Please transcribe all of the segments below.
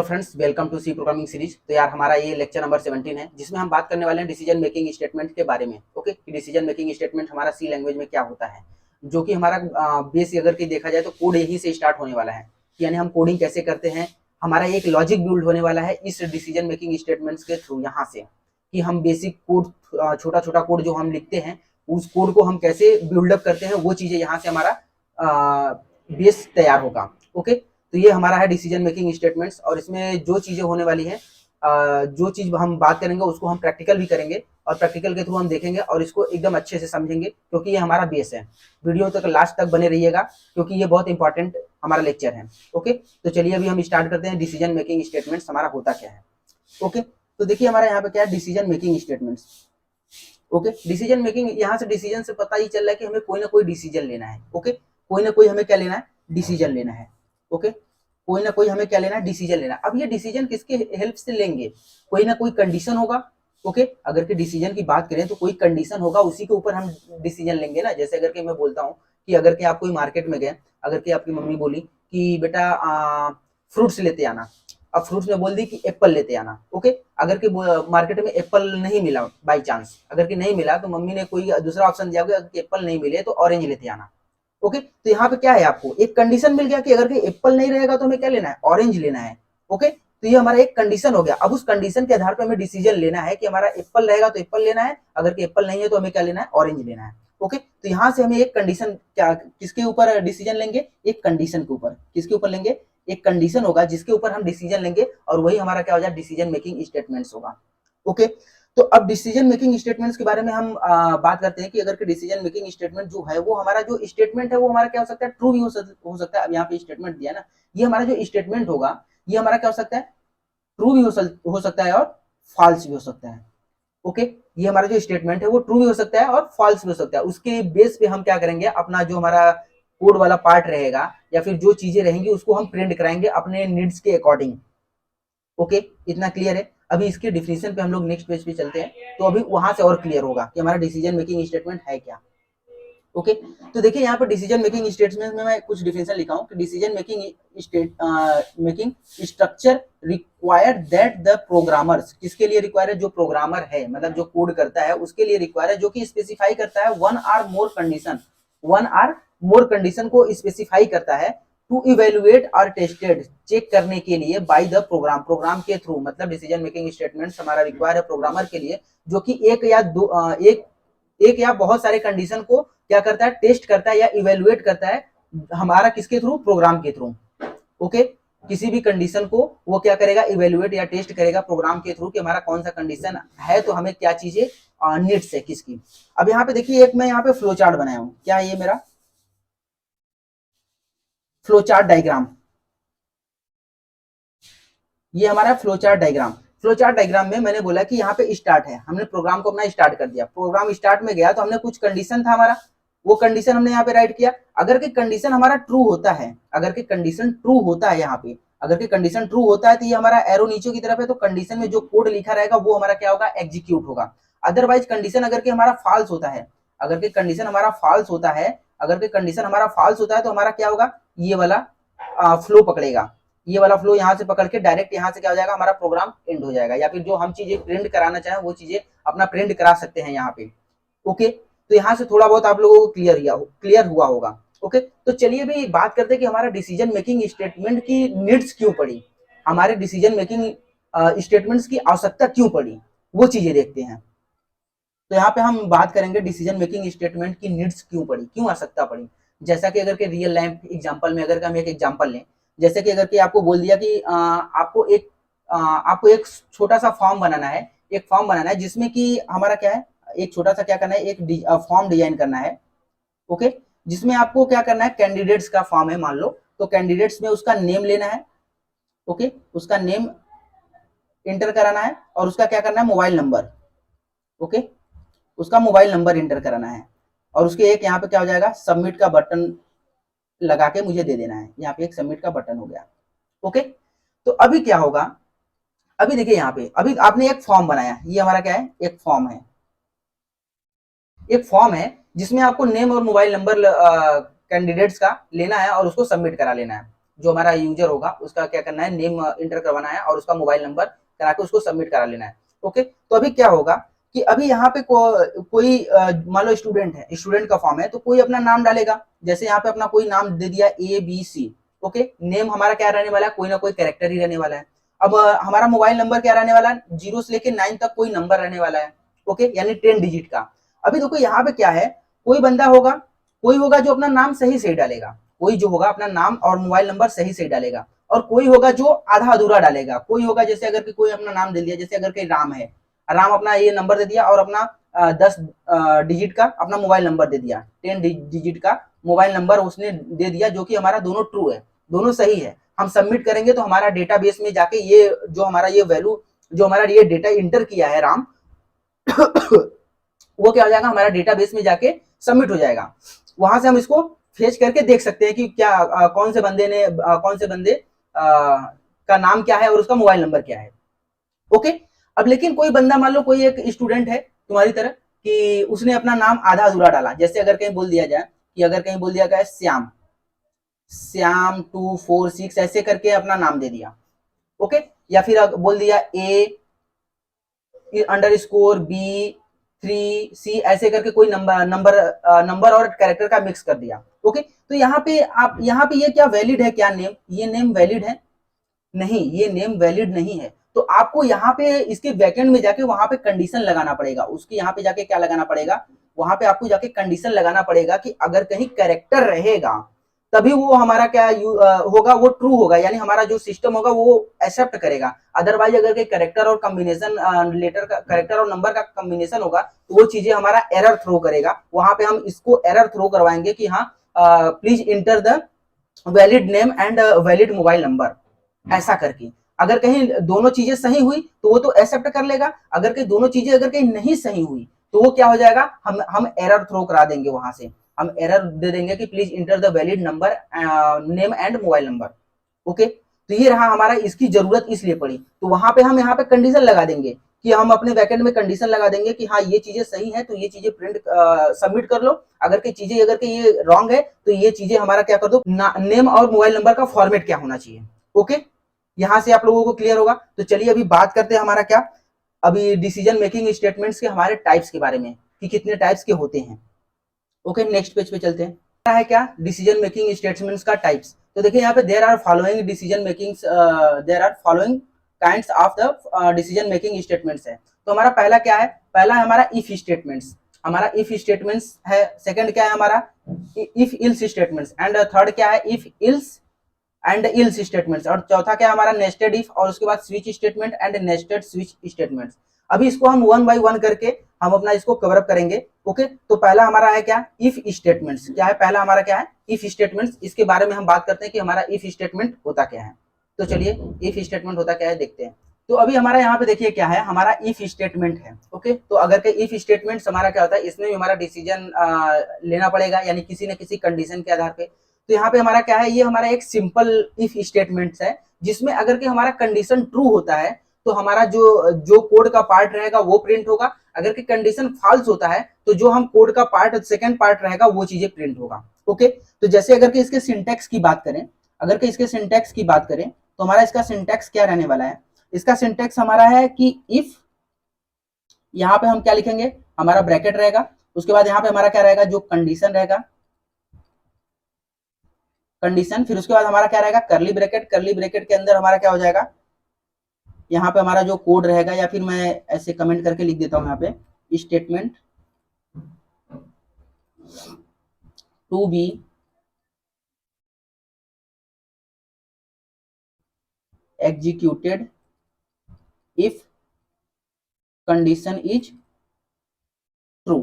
Friends, welcome to C programming series. तो यार हमारा ये लेक्चर नंबर 17 है जिसमें हम बात करने वाले हैं डिसीजन मेकिंग स्टेटमेंट के बारे में। ओके, कि डिसीजन मेकिंग स्टेटमेंट हमारा सी लैंग्वेज में क्या होता है, जो कि हमारा बेस अगर कि देखा जाए तो कोड यहीं से स्टार्ट होने वाला है। यानी हम कोडिंग कैसे करते हैं, हमारा एक लॉजिक बिल्ड होने वाला है इस डिसीजन मेकिंग स्टेटमेंट्स के थ्रू। यहाँ से कि हम बेसिक कोड, छोटा छोटा कोड जो हम लिखते हैं, उस कोड को हम कैसे बिल्डअप करते हैं, वो चीजें यहाँ से हमारा बेस तैयार होगा। ओके, तो ये हमारा है डिसीजन मेकिंग स्टेटमेंट्स, और इसमें जो चीजें होने वाली है, जो चीज हम बात करेंगे उसको हम प्रैक्टिकल भी करेंगे, और प्रैक्टिकल के थ्रू हम देखेंगे और इसको एकदम अच्छे से समझेंगे, क्योंकि ये हमारा बेस है। वीडियो तक लास्ट तक बने रहिएगा, क्योंकि ये बहुत इंपॉर्टेंट हमारा लेक्चर है। ओके, तो चलिए अभी हम स्टार्ट करते हैं डिसीजन मेकिंग स्टेटमेंट्स हमारा होता क्या है। ओके, तो देखिए हमारा यहाँ पे क्या है, decision making statements. Okay, decision making, यहाँ से डिसीजन से पता ही चल रहा है कि हमें कोई ना कोई डिसीजन लेना है। ओके, कोई ना कोई हमें क्या लेना है, डिसीजन लेना है। ओके, कोई ना कोई हमें क्या लेना है, डिसीजन लेना। अब ये डिसीजन किसके हेल्प से लेंगे, कोई ना कोई कंडीशन होगा। ओके, अगर के डिसीजन की बात करें तो कोई कंडीशन होगा, उसी के ऊपर हम डिसीजन लेंगे ना। जैसे अगर के मैं बोलता हूँ कि अगर के आप कोई मार्केट में गए, अगर के आपकी मम्मी बोली कि बेटा फ्रूट्स लेते आना, अब फ्रूट्स में बोल दी कि एप्पल लेते आना। ओके, अगर के मार्केट में एप्पल नहीं मिला बाई चांस, अगर के नहीं मिला तो मम्मी ने कोई दूसरा ऑप्शन दिया, अगर एप्पल नहीं मिले तो ऑरेंज लेते आना। ओके, तो यहाँ पे क्या है, आपको एक कंडीशन मिल गया कि अगर कि एप्पल नहीं रहेगा तो हमें क्या लेना है, ऑरेंज लेना है। ओके, तो ये हमारा एक कंडीशन हो गया। अब उस कंडीशन के आधार पर हमें डिसीजन लेना है कि हमारा एप्पल रहेगा तो एप्पल लेना है, अगर कि एप्पल नहीं है तो हमें क्या लेना है, ऑरेंज लेना है। ओके, तो यहाँ से हमें एक कंडीशन, क्या किसके ऊपर डिसीजन लेंगे, एक कंडीशन के ऊपर। किसके ऊपर लेंगे, एक कंडीशन होगा जिसके ऊपर हम डिसीजन लेंगे, और वही हमारा क्या हो जाए, डिसीजन मेकिंग स्टेटमेंट्स होगा। ओके, तो अब डिसीजन मेकिंग स्टेटमेंट्स के बारे में हम बात करते हैं कि अगर डिसीजन मेकिंग स्टेटमेंट जो है, वो हमारा जो स्टेटमेंट है वो हमारा क्या हो सकता है, ट्रू भी हो सकता है। अब यहाँ पे स्टेटमेंट दिया ना, ये हमारा जो स्टेटमेंट होगा ये हमारा क्या हो सकता है, ट्रू भी हो सकता है और फॉल्स भी हो सकता है। ओके, ये हमारा जो स्टेटमेंट है वो ट्रू भी हो सकता है और फॉल्स भी हो सकता है। उसके बेस पे हम क्या करेंगे, अपना जो हमारा कोड वाला पार्ट रहेगा या फिर जो चीजें रहेंगी उसको हम प्रिंट कराएंगे अपने नीड्स के अकॉर्डिंग। ओके, इतना क्लियर है। अभी इसके डिफिनेशन पे हम लोग नेक्स्ट पेज पे चलते हैं, तो अभी वहां से और क्लियर होगा कि हमारा डिसीजन मेकिंग स्टेटमेंट है क्या। ओके, तो देखिए यहाँ पर डिसीजन मेकिंग स्टेटमेंट में मैं कुछ डिफिनेशन लिखा हूँ कि decision making structure required that the programmers, किसके लिए रिक्वायर है, जो प्रोग्रामर है, मतलब जो कोड करता है उसके लिए रिक्वायर है, जो कि स्पेसिफाई करता है वन आर मोर कंडीशन को स्पेसिफाई करता है, टू इवेल्युएट और टेस्टेड, चेक करने के लिए, बाय द प्रोग्राम के थ्रू। मतलब डिसीजन मेकिंग स्टेटमेंट्स हमारा रिक्वायर है प्रोग्रामर के लिए, जो कि एक या बहुत सारे कंडीशन को क्या करता है, टेस्ट करता है या इवेल्युएट करता है, हमारा किसके थ्रू, प्रोग्राम के थ्रू। ओके, किसी भी कंडीशन को वो क्या करेगा, इवेल्युएट या टेस्ट करेगा प्रोग्राम के थ्रू कि हमारा कौन सा कंडीशन है, तो हमें क्या चीजें नीड्स है किसकी। अब यहाँ पे देखिए, एक मैं यहाँ पे फ्लो चार्ट बनाया हूं, क्या है ये मेरा फ्लो चार्ट डायग्राम, ये हमारा flow chart diagram. Flow chart diagram में मैंने बोला कि यहाँ पे स्टार्ट है, हमने प्रोग्राम को अपना स्टार्ट कर दिया, प्रोग्राम स्टार्ट में गया तो हमने कुछ कंडीशन था हमारा, वो कंडीशन हमने यहाँ पे राइट किया। अगर कि कंडीशन हमारा ट्रू होता है, अगर कि कंडीशन ट्रू होता है, यहाँ पे अगर कि कंडीशन ट्रू होता है तो ये हमारा एरो नीचे की तरफ है, तो कंडीशन में जो कोड लिखा रहेगा वो हमारा क्या होगा, एग्जीक्यूट होगा। अदरवाइज कंडीशन अगर कि हमारा फॉल्स होता है, अगर कि कंडीशन हमारा फॉल्स होता है, अगर कि कंडीशन हमारा फॉल्स होता है तो हमारा क्या होगा, ये वाला फ्लो पकड़ेगा, ये वाला फ्लो यहाँ से पकड़ के डायरेक्ट यहाँ से क्या हो जाएगा, हमारा प्रोग्राम एंड हो जाएगा, या फिर जो हम चीजें प्रिंट कराना चाहें वो चीजें अपना प्रिंट करा सकते हैं यहाँ पे। ओके, तो यहाँ से थोड़ा बहुत आप लोगों को क्लियर हुआ होगा। ओके, तो चलिए भी बात करते हैं कि हमारा डिसीजन मेकिंग स्टेटमेंट की नीड्स क्यों पड़ी, हमारे डिसीजन मेकिंग स्टेटमेंट्स की आवश्यकता क्यों पड़ी, वो चीजें देखते हैं। तो यहाँ पे हम बात करेंगे डिसीजन मेकिंग स्टेटमेंट की नीड्स क्यों पड़ी, क्यों आवश्यकता पड़ी। जैसा कि अगर के रियल लाइफ एग्जांपल में अगर हम एक एग्जांपल लें, जैसे कि अगर कि आपको बोल दिया कि आपको एक छोटा सा फॉर्म बनाना है, एक फॉर्म बनाना है जिसमें कि हमारा क्या है, एक छोटा सा क्या करना है, एक फॉर्म डिजाइन करना है। ओके, जिसमें आपको क्या करना है, कैंडिडेट्स का फॉर्म है मान लो, तो कैंडिडेट्स में उसका नेम लेना है। ओके, उसका नेम इंटर कराना है, और उसका क्या करना है, मोबाइल नंबर। ओके, उसका मोबाइल नंबर इंटर कराना है, और उसके एक यहाँ पे क्या हो जाएगा, सबमिट का बटन लगा के मुझे दे देना है। यहाँ पे एक सबमिट का बटन हो गया। ओके, तो अभी क्या होगा, अभी देखिए यहाँ पे अभी आपने एक फॉर्म बनाया, ये हमारा क्या है, एक फॉर्म है, एक फॉर्म है जिसमें आपको नेम और मोबाइल नंबर कैंडिडेट्स का लेना है और उसको सबमिट करा लेना है। जो हमारा यूजर होगा उसका क्या करना है, नेम इंटर करवाना है और उसका मोबाइल नंबर करा के उसको सबमिट करा लेना है। ओके, तो अभी क्या होगा कि अभी यहाँ पे कोई मान लो स्टूडेंट है, स्टूडेंट का फॉर्म है, तो कोई अपना नाम डालेगा, जैसे यहाँ पे अपना कोई नाम दे दिया ABC। ओके, नेम हमारा क्या रहने वाला है, कोई ना कोई कैरेक्टर ही रहने वाला है। अब हमारा मोबाइल नंबर क्या रहने वाला है, 0 से लेके 9 तक कोई नंबर रहने वाला है। ओके, यानी 10 डिजिट का। अभी देखो यहाँ पे क्या है, कोई बंदा होगा, कोई होगा जो अपना नाम सही सही डालेगा, कोई जो होगा अपना नाम और मोबाइल नंबर सही सही डालेगा, और कोई होगा जो आधा अधूरा डालेगा। कोई होगा जैसे अगर कोई अपना नाम दे दिया, जैसे अगर कोई राम है, राम अपना ये नंबर दे दिया और अपना 10 डिजिट का अपना मोबाइल नंबर दे दिया, 10 डिजिट का मोबाइल नंबर उसने दे दिया, जो कि हमारा दोनों ट्रू है, दोनों सही है। हम सबमिट करेंगे तो हमारा डेटाबेस में जाके ये जो हमारा ये वैल्यू, जो हमारा ये डेटा इंटर किया है राम वो क्या हो जाएगा, हमारा डेटाबेस में जाके सबमिट हो जाएगा। वहां से हम इसको फेच करके देख सकते हैं कि क्या कौन से बंदे का नाम क्या है और उसका मोबाइल नंबर क्या है। ओके, अब लेकिन कोई बंदा, मान लो कोई एक स्टूडेंट है तुम्हारी तरह कि उसने अपना नाम आधा अधूरा डाला, जैसे अगर कहीं बोल दिया जाए कि अगर कहीं बोल दिया गया श्याम, श्याम 246 ऐसे करके अपना नाम दे दिया। ओके, या फिर बोल दिया A_B3C ऐसे करके कोई नंबर और कैरेक्टर का मिक्स कर दिया। ओके, तो यहाँ पे ये क्या वैलिड है, क्या नेम, ये नेम वैलिड है? नहीं, ये नेम वैलिड नहीं है। तो आपको यहाँ पे इसके बैकएंड में जाके वहां पे कंडीशन लगाना पड़ेगा, उसके यहाँ पे जाके क्या लगाना पड़ेगा, वहां पे आपको जाके कंडीशन लगाना पड़ेगा कि अगर कहीं कैरेक्टर रहेगा तभी वो हमारा क्या होगा, वो ट्रू होगा, यानी हमारा जो सिस्टम होगा वो एक्सेप्ट करेगा। अदरवाइज अगर कोई कैरेक्टर और कॉम्बिनेशन लेटर का, कैरेक्टर और नंबर का कॉम्बिनेशन होगा तो वो चीजें हमारा एरर थ्रो करेगा। वहां पे हम इसको एरर थ्रो करवाएंगे कि हाँ please enter the valid name and valid mobile number, ऐसा करके। अगर कहीं दोनों चीजें सही हुई तो वो तो एक्सेप्ट कर लेगा, अगर कहीं दोनों चीजें अगर कहीं नहीं सही हुई तो वो क्या हो जाएगा, हम एरर थ्रो करा देंगे, वहां से हम एरर दे देंगे कि please enter the valid number name and mobile number. Okay, तो ये रहा हमारा, इसकी जरूरत इसलिए पड़ी, तो वहां पे हम यहाँ पे कंडीशन लगा देंगे कि हम अपने बैकएंड में कंडीशन लगा देंगे कि हाँ ये चीजें सही है तो ये चीजें प्रिंट सबमिट कर लो, अगर की चीजें अगर कि ये रॉन्ग है तो ये चीजें हमारा क्या कर दो, नेम और मोबाइल नंबर का फॉर्मेट क्या होना चाहिए। ओके, यहां से आप लोगों को क्लियर होगा। तो चलिए अभी बात करते हैं हमारा क्या, अभी डिसीजन मेकिंग स्टेटमेंट्स के हमारे टाइप्स के बारे में कि कितने टाइप्स के होते हैं। ओके, नेक्स्ट पेज पे चलते हैं। है क्या डिसीजन मेकिंग स्टेटमेंट्स का टाइप्स। तो देखिए यहाँ पे there are following decision making, there are following kinds of the decision making statements है। तो हमारा पहला क्या है, पहला है हमारा इफ स्टेटमेंट्स, हमारा इफ स्टेटमेंट्स है। सेकंड क्या है हमारा if else statements, and third क्या है if else and else statements, और चौथा क्या है हमारा नेस्टेड इफ, और उसके बाद switch statement and nested switch statements. अभी इसको हम वन बाय वन करके हम अपना इसको कवर अप करेंगे। ओके, तो पहला हमारा है क्या इफ स्टेटमेंट्स, क्या है पहला हमारा क्या है इफ स्टेटमेंट्स। इसके बारे में हम बात करते हैं कि हमारा इफ स्टेटमेंट होता क्या है। तो चलिए इफ स्टेटमेंट होता क्या है देखते हैं। तो अभी हमारा यहाँ पे देखिए क्या है, हमारा इफ स्टेटमेंट है। ओके, तो अगर के इफ स्टेटमेंट हमारा क्या होता है, इसमें भी हमारा डिसीजन लेना पड़ेगा, यानी किसी न किसी कंडीशन के आधार पे। तो यहाँ पे हमारा क्या है, ये हमारा एक सिंपल इफ स्टेटमेंट है, जिसमें अगर के हमारा कंडीशन ट्रू होता है तो हमारा जो कोड का पार्ट रहेगा वो प्रिंट होगा, अगर कि कंडीशन फॉल्स होता है तो जो हम कोड का पार्ट सेकंड पार्ट रहेगा वो चीजें प्रिंट होगा। ओके, तो जैसे अगर कि इसके सिंटैक्स की बात करें, अगर कि इसके सिंटैक्स की बात करें तो हमारा इसका सिंटैक्स क्या रहने वाला है, इसका सिंटैक्स हमारा है कि इफ, यहाँ पे हम क्या लिखेंगे, हमारा ब्रैकेट रहेगा, उसके बाद यहाँ पे हमारा क्या रहेगा, जो कंडीशन रहेगा कंडीशन, फिर उसके बाद हमारा क्या रहेगा करली ब्रैकेट, करली ब्रैकेट के अंदर हमारा क्या हो जाएगा, यहाँ पे हमारा जो कोड रहेगा, या फिर मैं ऐसे कमेंट करके लिख देता हूँ यहाँ पे statement to be executed if condition is true.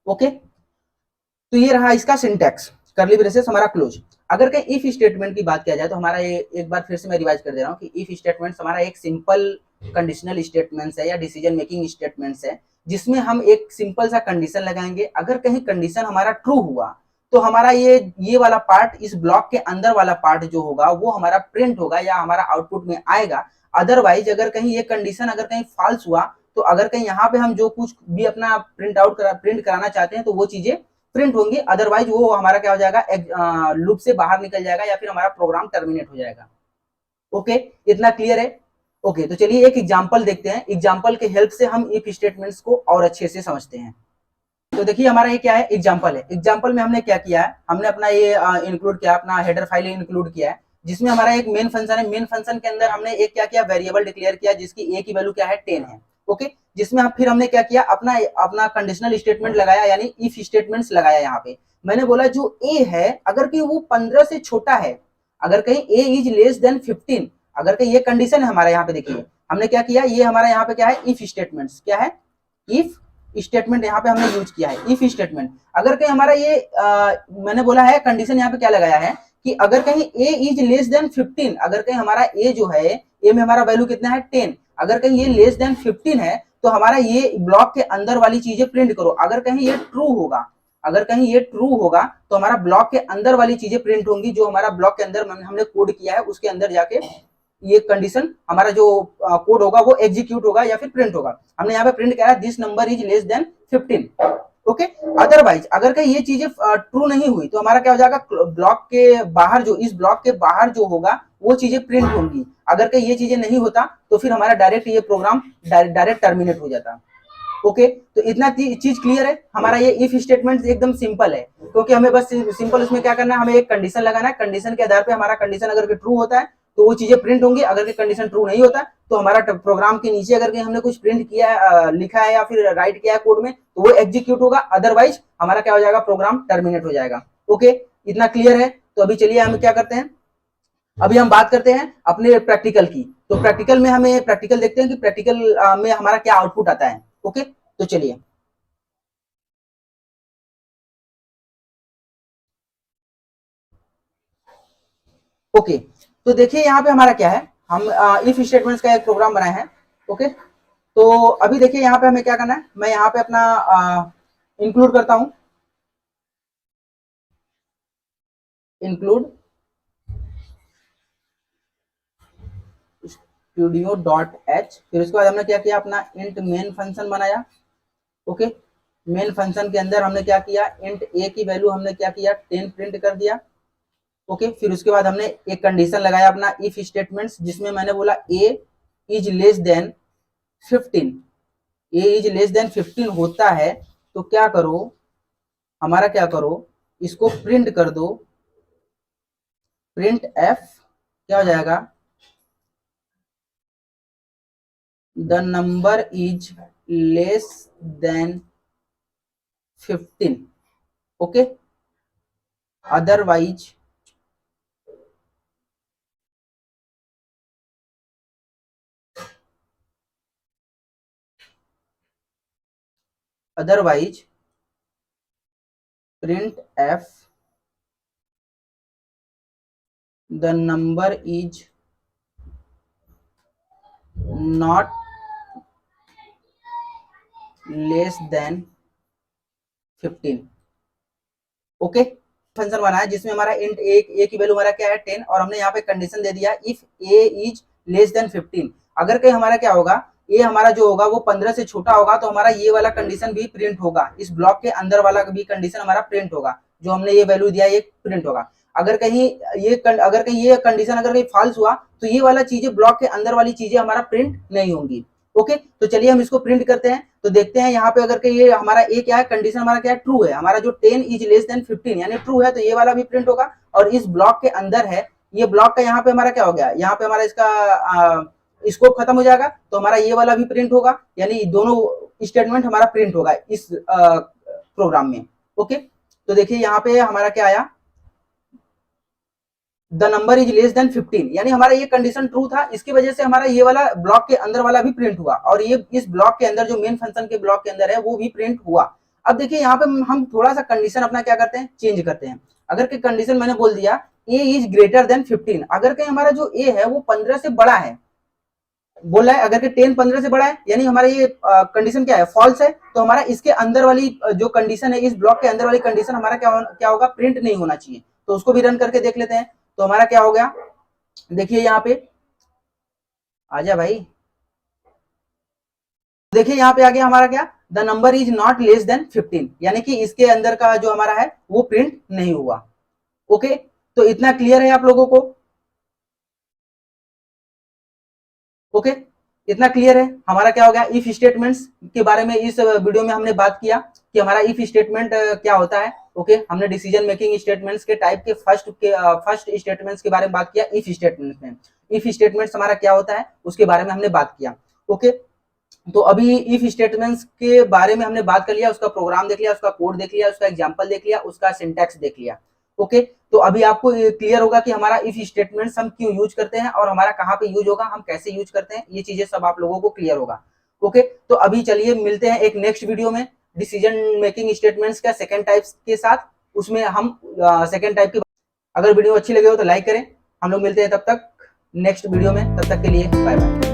Okay, तो ये रहा इसका सिंटैक्स, करली ब्रेसेस हमारा क्लोज। अगर कहीं इफ स्टेटमेंट की बात किया जाए तो हमारा ये एक बार फिर से मैं रिवाइज कर दे रहा हूँ कि इफ स्टेटमेंट हमारा एक सिंपल कंडीशनल स्टेटमेंट्स है या डिसीजन मेकिंग स्टेटमेंट्स है, जिसमें हम एक सिंपल सा कंडीशन लगाएंगे। अगर कहीं कंडीशन हमारा ट्रू हुआ तो हमारा ये वाला पार्ट, इस ब्लॉक के अंदर वाला पार्ट जो होगा वो हमारा प्रिंट होगा या हमारा आउटपुट में आएगा। अदरवाइज अगर कहीं ये कंडीशन अगर कहीं फॉल्स हुआ तो अगर कहीं यहाँ पे हम जो कुछ भी अपना प्रिंट कराना चाहते हैं तो वो चीजें प्रिंट होंगी, अदरवाइज वो हमारा क्या हो जाएगा, लूप से बाहर निकल जाएगा या फिर हमारा प्रोग्राम टर्मिनेट हो जाएगा। ओके, इतना क्लियर है? ओके, तो चलिए एक एग्जांपल देखते हैं, एग्जांपल के हेल्प से हम इफ स्टेटमेंट्स को और अच्छे से समझते हैं। तो देखिए हमारा ये क्या है, एग्जांपल है। एग्जांपल में हमने क्या किया है, हमने अपना ये इंक्लूड किया, अपना हेडर फाइल इंक्लूड किया है, जिसमें हमारा एक मेन फंक्शन है। मेन फंक्शन के अंदर हमने एक क्या किया, वेरिएबल डिक्लेयर किया, जिसकी ए की वैल्यू क्या है, 10 है। ओके, जिसमें हम फिर हमने क्या किया, अपना अपना कंडीशनल स्टेटमेंट लगाया, यानी इफ स्टेटमेंट्स लगाया। यहाँ पे मैंने बोला जो ए है, अगर कहीं वो 15 से छोटा है, अगर कहीं ए इज लेस देन 15, अगर कहीं ये कंडीशन है हमारा, यहाँ पे देखिए हमने क्या किया, ये हमारा यहाँ पे क्या है, इफ स्टेटमेंट्स, क्या है, इफ स्टेटमेंट यहाँ पे हमने यूज किया है, इफ स्टेटमेंट। अगर कहीं हमारा ये मैंने बोला है कंडीशन यहाँ पे क्या लगाया है कि अगर कहीं a इज लेस देन 15, अगर कहीं हमारा a जो है, a में हमारा वैल्यू कितना है, 10, अगर कहीं ये लेस देन 15 है तो हमारा ये ब्लॉक के अंदर वाली चीजें प्रिंट करो। अगर कहीं ये ट्रू होगा, अगर कहीं ये ट्रू होगा तो हमारा ब्लॉक के अंदर वाली चीजें प्रिंट होंगी, जो हमारा ब्लॉक के अंदर हमने कोड किया है उसके अंदर जाके ये कंडीशन हमारा जो कोड होगा वो एग्जीक्यूट होगा या फिर प्रिंट होगा। हमने यहाँ पे प्रिंट किया है this number is less than 15। Okay, otherwise अगर कहीं ये चीजें ट्रू नहीं हुई तो हमारा क्या हो जाएगा, ब्लॉक के बाहर जो, इस ब्लॉक के बाहर जो होगा वो चीजें प्रिंट होंगी। अगर कहीं ये चीजें नहीं होता तो फिर हमारा डायरेक्ट ये प्रोग्राम डायरेक्ट टर्मिनेट हो जाता। ओके, तो इतना चीज क्लियर है। हमारा ये इफ स्टेटमेंट एकदम सिंपल है, क्योंकि हमें बस सिंपल उसमें क्या करना है, हमें एक कंडीशन लगाना है, कंडीशन के आधार पे हमारा कंडीशन अगर ट्रू होता है तो वो चीजें प्रिंट होंगी, अगर कंडीशन ट्रू नहीं होता तो हमारा प्रोग्राम के नीचे अगर हमने कुछ प्रिंट किया है, लिखा है या फिर राइट किया है कोड में, तो वो एग्जीक्यूट होगा, अदरवाइज हमारा क्या हो जाएगा, प्रोग्राम टर्मिनेट हो जाएगा। ओके, इतना क्लियर है? तो अभी चलिए हम क्या करते हैं, अभी हम बात करते हैं अपने प्रैक्टिकल की। तो प्रैक्टिकल में हमें प्रैक्टिकल देखते हैं कि प्रैक्टिकल में हमारा क्या आउटपुट आता है। ओके, तो चलिए ओके, तो देखिए यहाँ पे हमारा क्या है, हम इफ स्टेटमेंट्स का एक प्रोग्राम बनाए हैं। ओके, तो अभी देखिए यहाँ पे हमें क्या करना है, मैं यहाँ पे अपना इंक्लूड करता हूं, इंक्लूड स्टूडियो डॉट एच, फिर उसके बाद हमने क्या किया, अपना इंट मेन फंक्शन बनाया। ओके, मेन फंक्शन के अंदर हमने क्या किया, इंट ए की वैल्यू हमने क्या किया, 10 प्रिंट कर दिया। ओके, फिर उसके बाद हमने एक कंडीशन लगाया अपना इफ स्टेटमेंट्स, जिसमें मैंने बोला A is less than 15, A is less than 15 होता है तो क्या करो, हमारा क्या करो, इसको प्रिंट कर दो, प्रिंट एफ, क्या हो जाएगा, the number is less than 15। Okay, otherwise otherwise print F the number is not less than 15। Okay, function बनाया जिसमें हमारा इंट ए की वैल्यू हमारा क्या है, 10, और हमने यहाँ पे कंडीशन दे दिया if A is less than 15। अगर कहीं हमारा क्या होगा, ए हमारा जो होगा वो 15 से छोटा होगा तो हमारा ये वाला कंडीशन भी प्रिंट होगा, इस ब्लॉक के अंदर वाला भी कंडीशन हमारा प्रिंट होगा, जो हमने ये वैल्यू दिया ये प्रिंट होगा। अगर कहीं ये कंडीशन अगर कहीं फॉल्स हुआ तो ये वाला चीजें, ब्लॉक के अंदर वाली चीजें हमारा प्रिंट नहीं होंगी। ओके, तो चलिए हम इसको प्रिंट करते हैं। तो देखते हैं यहाँ पे अगर कि ये हमारा ए क्या है, कंडीशन हमारा क्या है, ट्रू है, हमारा जो 10 इज लेस देन 15 यानी ट्रू है, तो ये वाला भी प्रिंट होगा। और इस ब्लॉक के अंदर है, ये ब्लॉक का यहाँ पे हमारा क्या हो गया, यहाँ पे हमारा इसका स्कोप खत्म हो जाएगा तो हमारा ये वाला भी प्रिंट होगा, यानी दोनों स्टेटमेंट हमारा प्रिंट होगा इस प्रोग्राम में। ओके, तो देखिए यहाँ पे हमारा क्या आया, the number is less than 15, यानी हमारा ये कंडीशन ट्रू था, इसकी वजह से हमारा ये वाला ब्लॉक के अंदर वाला भी प्रिंट हुआ, और ये इस ब्लॉक के अंदर जो मेन फंक्शन के ब्लॉक के अंदर है वो भी प्रिंट हुआ। अब देखिए यहाँ पे हम थोड़ा सा कंडीशन अपना क्या करते हैं, चेंज करते हैं। अगर कि कंडीशन मैंने बोल दिया ए इज ग्रेटर देन 15, अगर कहीं हमारा जो ए है वो 15 से बड़ा है, बोला है अगर कि 10 15 से बड़ा है, यानी हमारा ये कंडीशन क्या है, फॉल्स है, तो हमारा इसके अंदर वाली जो कंडीशन है, इस ब्लॉक के अंदर वाली कंडीशन हमारा क्या होगा, प्रिंट नहीं होना चाहिए। तो उसको भी रन करके देख लेते हैं। तो हमारा क्या हो गया, देखिए यहाँ पे आजा भाई, देखिए यहाँ पे आ गया हमारा क्या, the number is not less than 15, यानी कि इसके अंदर का जो हमारा है वो प्रिंट नहीं हुआ। ओके, तो इतना क्लियर है आप लोगों को? ओके, इतना क्लियर है। हमारा क्या हो गया, इफ स्टेटमेंट्स के बारे में इस वीडियो में हमने बात किया कि हमारा इफ स्टेटमेंट क्या होता है। ओके, हमने डिसीजन मेकिंग स्टेटमेंट्स के टाइप के फर्स्ट स्टेटमेंट्स के बारे में बात किया इफ स्टेटमेंट्स में। इफ स्टेटमेंट्स हमारा क्या होता है उसके बारे में हमने बात किया। ओके, तो अभी इफ स्टेटमेंट्स के बारे में हमने बात कर लिया, उसका प्रोग्राम देख लिया, उसका कोड देख लिया, उसका एग्जांपल देख लिया, उसका सिंटैक्स देख लिया। ओके, तो अभी आपको क्लियर होगा कि हमारा इफ स्टेटमेंट्स हम क्यों यूज करते हैं और हमारा कहाँ पे यूज होगा, हम कैसे यूज करते हैं, ये चीजें सब आप लोगों को क्लियर होगा। ओके, तो अभी चलिए मिलते हैं एक नेक्स्ट वीडियो में डिसीजन मेकिंग स्टेटमेंट्स का सेकेंड टाइप्स के साथ। उसमें हम सेकेंड टाइप की, अगर वीडियो अच्छी लगे हो तो लाइक करें। हम लोग मिलते हैं तब तक नेक्स्ट वीडियो में, तब तक के लिए बाय बाय।